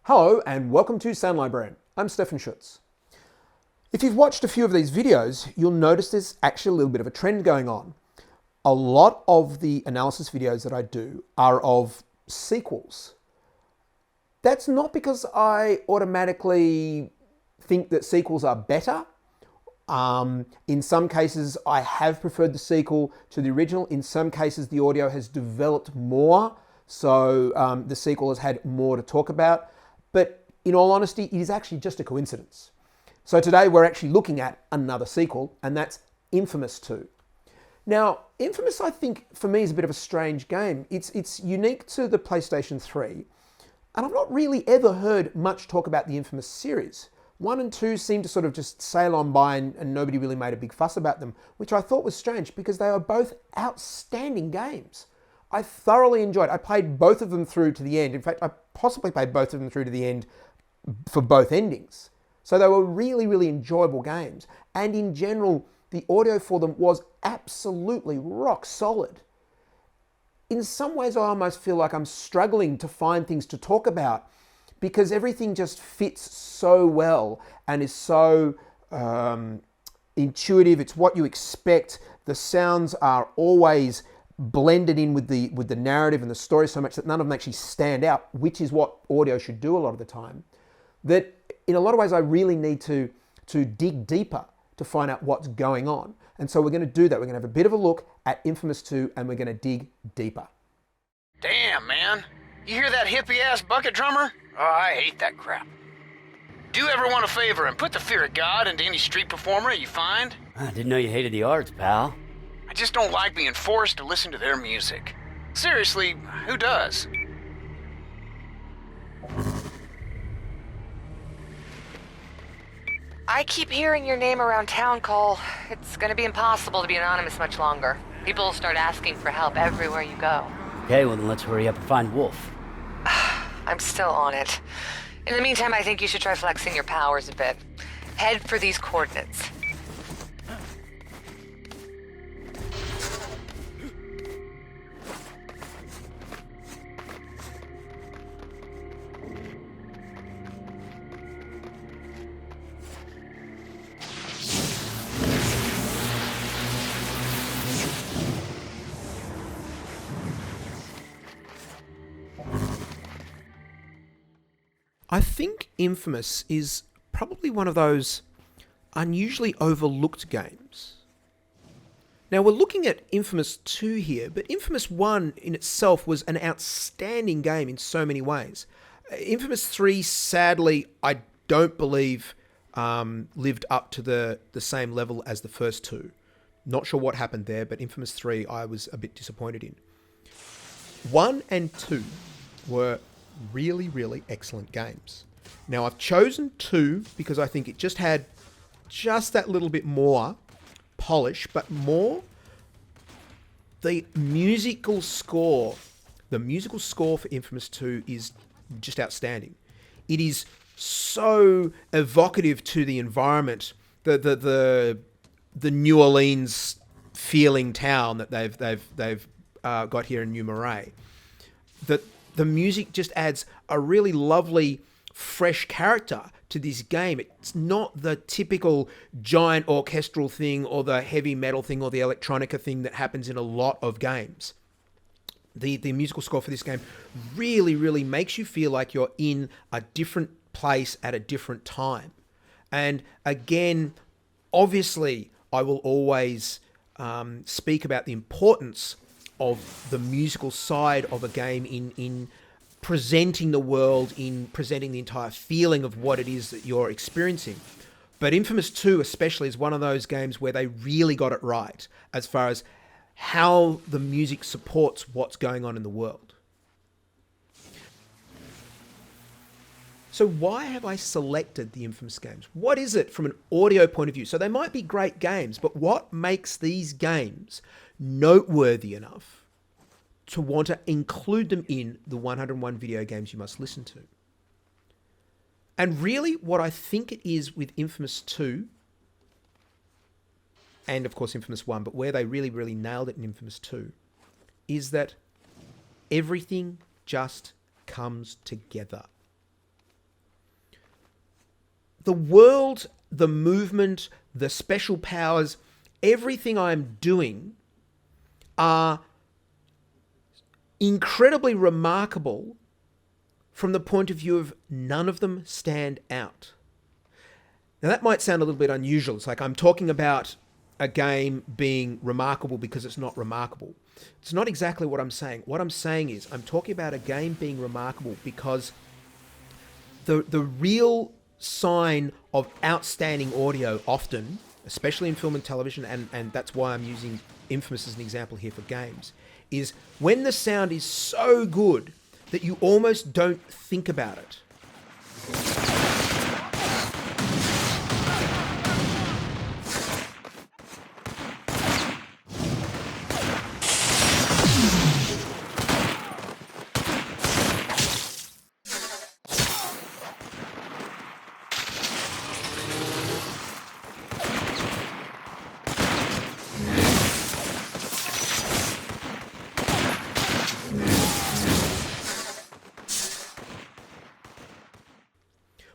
Hello and welcome to Sound Librarian. I'm Stefan Schutz. If you've watched a few of these videos, you'll notice there's actually a little bit of a trend going on. A lot of the analysis videos that I do are of sequels. That's not because I automatically think that sequels are better. In some cases, I have preferred the sequel to the original. In some cases, the audio has developed more, so the sequel has had more to talk about. But in all honesty, it is actually just a coincidence. So today we're actually looking at another sequel, and that's Infamous 2. Now, Infamous, I think, for me is a bit of a strange game. It's unique to the PlayStation 3, and I've not really ever heard much talk about the Infamous series. 1 and 2 seem to sort of just sail on by and nobody really made a big fuss about them, which I thought was strange because they are both outstanding games. I thoroughly enjoyed it. I played both of them through to the end. In fact, I possibly played both of them through to the end for both endings. So they were really, really enjoyable games. And in general, the audio for them was absolutely rock solid. In some ways, I almost feel like I'm struggling to find things to talk about because everything just fits so well and is so intuitive. It's what you expect. The sounds are always blended in with the narrative and the story so much that none of them actually stand out, which is what audio should do a lot of the time. That in a lot of ways I really need to dig deeper to find out what's going on. And so we're going to do that. We're going to have a bit of a look at Infamous 2 and we're going to dig deeper. Damn, man. You hear that hippie-ass bucket drummer? Oh, I hate that crap. Do everyone a favor and put the fear of God into any street performer you find. I didn't know you hated the arts, pal. I just don't like being forced to listen to their music. Seriously, who does? I keep hearing your name around town, Cole. It's gonna be impossible to be anonymous much longer. People will start asking for help everywhere you go. Okay, well then let's hurry up and find Wolf. I'm still on it. In the meantime, I think you should try flexing your powers a bit. Head for these coordinates. I think Infamous is probably one of those unusually overlooked games. Now we're looking at Infamous 2 here, but Infamous 1 in itself was an outstanding game in so many ways. Infamous 3, sadly, I don't believe lived up to the same level as the first two. Not sure what happened there, but Infamous 3 I was a bit disappointed in. 1 and 2 were really, really excellent games. Now I've chosen 2 because I think it just had just that little bit more polish, but more the musical score. The musical score for Infamous 2 is just outstanding. It is so evocative to the environment, the New Orleans feeling town that they've got here in New Marais. That the music just adds a really lovely, fresh character to this game. It's not the typical giant orchestral thing or the heavy metal thing or the electronica thing that happens in a lot of games. The musical score for this game really, really makes you feel like you're in a different place at a different time. And again, obviously, I will always speak about the importance of the musical side of a game in presenting the world, in presenting the entire feeling of what it is that you're experiencing. But Infamous 2 especially is one of those games where they really got it right as far as how the music supports what's going on in the world. So why have I selected the Infamous games? What is it from an audio point of view? So they might be great games, but what makes these games noteworthy enough to want to include them in the 101 video games you must listen to? And really what I think it is with Infamous 2, and of course Infamous 1, but where they really, really nailed it in Infamous 2, is that everything just comes together. The world, the movement, the special powers, everything I'm doing are incredibly remarkable from the point of view of none of them stand out. Now that might sound a little bit unusual. It's like I'm talking about a game being remarkable because it's not remarkable. It's not exactly what I'm saying. What I'm saying is I'm talking about a game being remarkable because the real sign of outstanding audio often, especially in film and television, and that's why I'm using Infamous as an example here for games, is when the sound is so good that you almost don't think about it.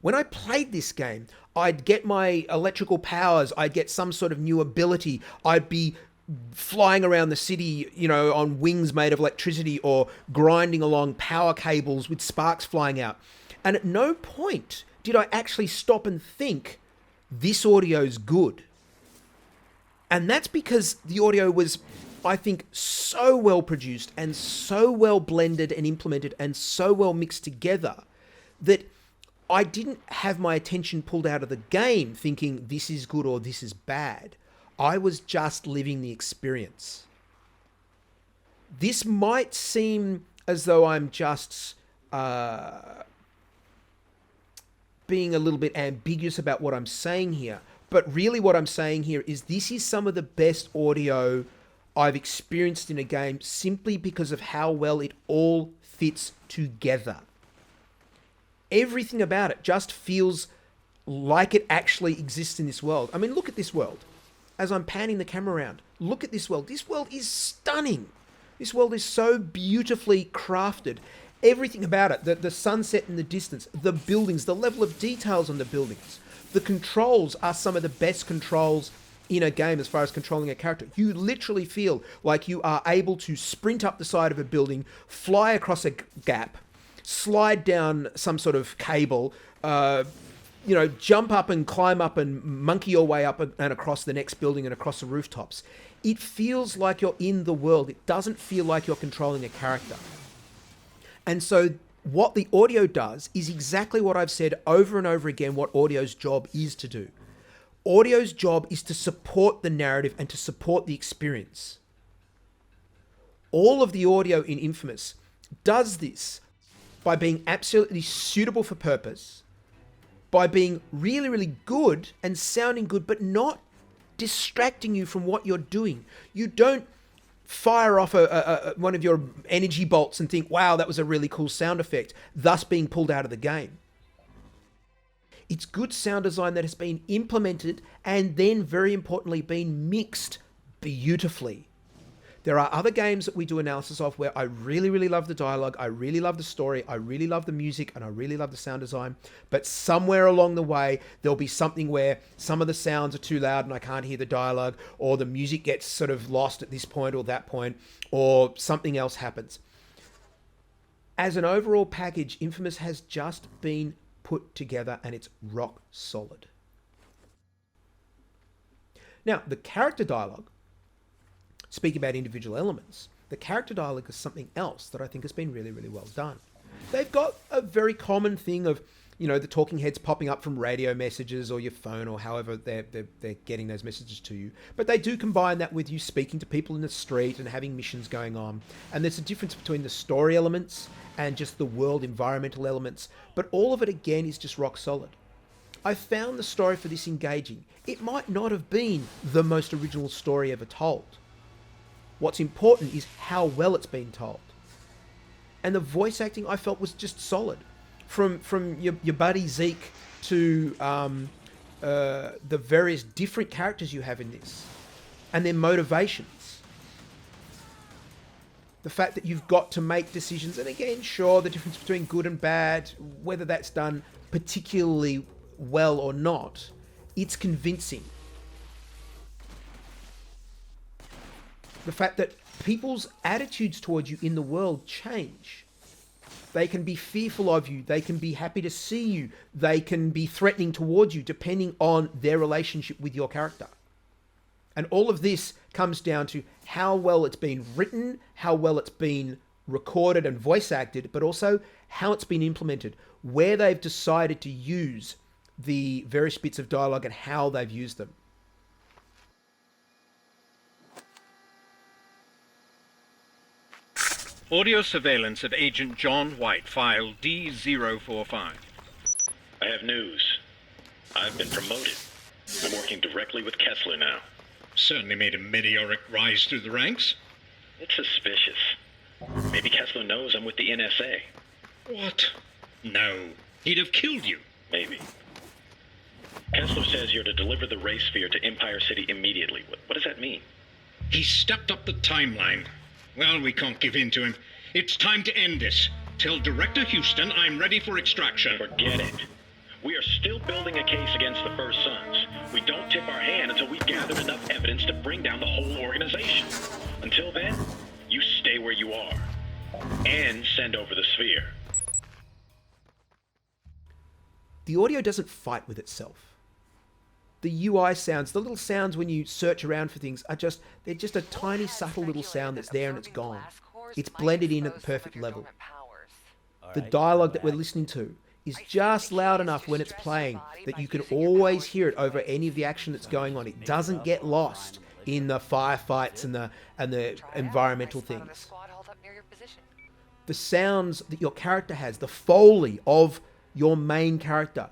When I played this game, I'd get my electrical powers, I'd get some sort of new ability, I'd be flying around the city, on wings made of electricity or grinding along power cables with sparks flying out. And at no point did I actually stop and think, this audio's good. And that's because the audio was, I think, so well produced and so well blended and implemented and so well mixed together that I didn't have my attention pulled out of the game thinking this is good or this is bad. I was just living the experience. This might seem as though I'm just being a little bit ambiguous about what I'm saying here, but really what I'm saying here is this is some of the best audio I've experienced in a game simply because of how well it all fits together. Everything about it just feels like it actually exists in this world. I mean, look at this world. As I'm panning the camera around, look at this world. This world is stunning. This world is so beautifully crafted. Everything about it, the sunset in the distance, the buildings, the level of details on the buildings. The controls are some of the best controls in a game as far as controlling a character. You literally feel like you are able to sprint up the side of a building, fly across a gap, slide down some sort of cable, jump up and climb up and monkey your way up and across the next building and across the rooftops. It feels like you're in the world. It doesn't feel like you're controlling a character. And so what the audio does is exactly what I've said over and over again what audio's job is to do. Audio's job is to support the narrative and to support the experience. All of the audio in Infamous does this by being absolutely suitable for purpose, by being really, really good and sounding good, but not distracting you from what you're doing. You don't fire off one of your energy bolts and think, wow, that was a really cool sound effect, thus being pulled out of the game. It's good sound design that has been implemented and then, very importantly, been mixed beautifully. There are other games that we do analysis of where I really, really love the dialogue, I really love the story, I really love the music, and I really love the sound design. But somewhere along the way, there'll be something where some of the sounds are too loud and I can't hear the dialogue, or the music gets sort of lost at this point or that point, or something else happens. As an overall package, Infamous has just been put together and it's rock solid. Now, the character dialogue, speaking about individual elements, the character dialogue is something else that I think has been really, really well done. They've got a very common thing of, the talking heads popping up from radio messages or your phone or however they're getting those messages to you. But they do combine that with you speaking to people in the street and having missions going on. And there's a difference between the story elements and just the world environmental elements. But all of it, again, is just rock solid. I found the story for this engaging. It might not have been the most original story ever told. What's important is how well it's been told. And the voice acting I felt was just solid. From your buddy Zeke to the various different characters you have in this and their motivations. the fact that you've got to make decisions, and again, sure, the difference between good and bad, whether that's done particularly well or not, it's convincing. The fact that people's attitudes towards you in the world change. They can be fearful of you, they can be happy to see you, they can be threatening towards you, depending on their relationship with your character. And all of this comes down to how well it's been written, how well it's been recorded and voice acted, but also how it's been implemented, where they've decided to use the various bits of dialogue and how they've used them. Audio surveillance of Agent John White, file D045. I have news. I've been promoted. I'm working directly with Kessler now. Certainly made a meteoric rise through the ranks. It's suspicious. Maybe Kessler knows I'm with the NSA. What? No. He'd have killed you. Maybe. Kessler says you're to deliver the Ray Sphere to Empire City immediately. What does that mean? He stepped up the timeline. Well, we can't give in to him. It's time to end this. Tell Director Houston I'm ready for extraction. Forget it. We are still building a case against the First Sons. We don't tip our hand until we've gathered enough evidence to bring down the whole organization. Until then, you stay where you are. And send over the sphere. The audio doesn't fight with itself. The UI sounds, the little sounds when you search around for things, they're just a tiny subtle little sound that's there and it's gone. It's blended in at the perfect level. The dialogue that we're listening to is just loud enough when it's playing that you can always hear it over any of the action that's going on. It doesn't get lost in the firefights and the environmental things. The sounds that your character has, the foley of your main character,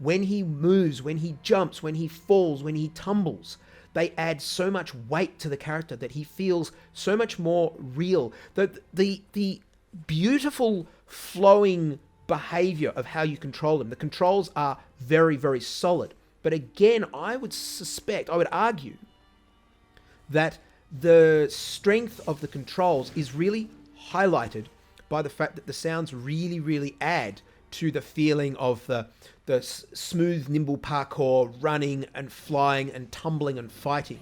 when he moves, when he jumps, when he falls, when he tumbles, they add so much weight to the character that he feels so much more real. The beautiful flowing behavior of how you control him. The controls are very, very solid. But again, I would argue that the strength of the controls is really highlighted by the fact that the sounds really, really add to the feeling of the smooth, nimble parkour, running and flying and tumbling and fighting.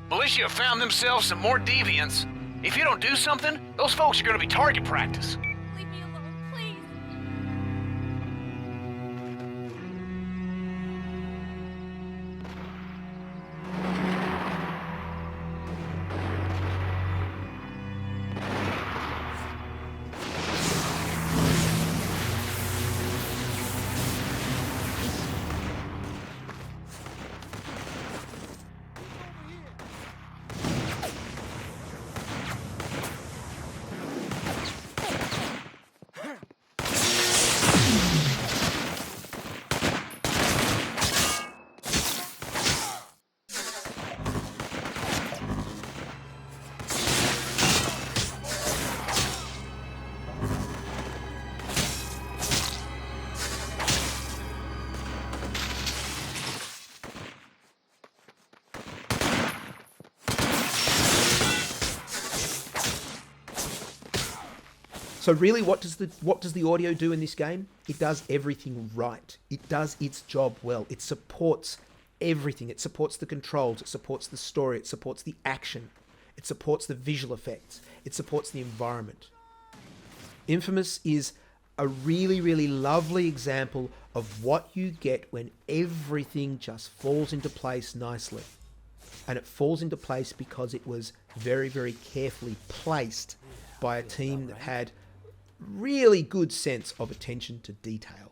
Militia found themselves some more deviants. If you don't do something, those folks are going to be target practice. Leave me alone, please. So really, what does the audio do in this game? It does everything right. It does its job well. It supports everything. It supports the controls. It supports the story. It supports the action. It supports the visual effects. It supports the environment. Infamous is a really, really lovely example of what you get when everything just falls into place nicely. And it falls into place because it was very, very carefully placed by a team that had really good sense of attention to detail.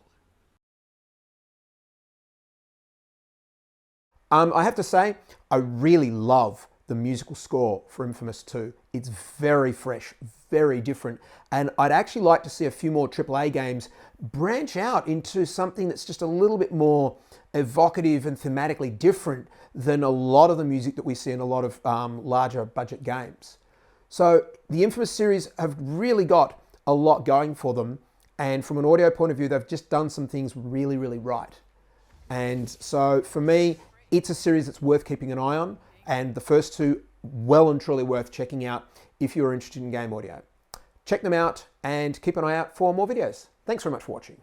I have to say, I really love the musical score for Infamous 2. It's very fresh, very different, and I'd actually like to see a few more AAA games branch out into something that's just a little bit more evocative and thematically different than a lot of the music that we see in a lot of larger budget games. So the Infamous series have really got a lot going for them, and from an audio point of view, they've just done some things really, really right. And so for me, It's a series that's worth keeping an eye on, and the first two, well and truly worth checking out if you're interested in game audio. Check them out and keep an eye out for more videos. Thanks very much for watching.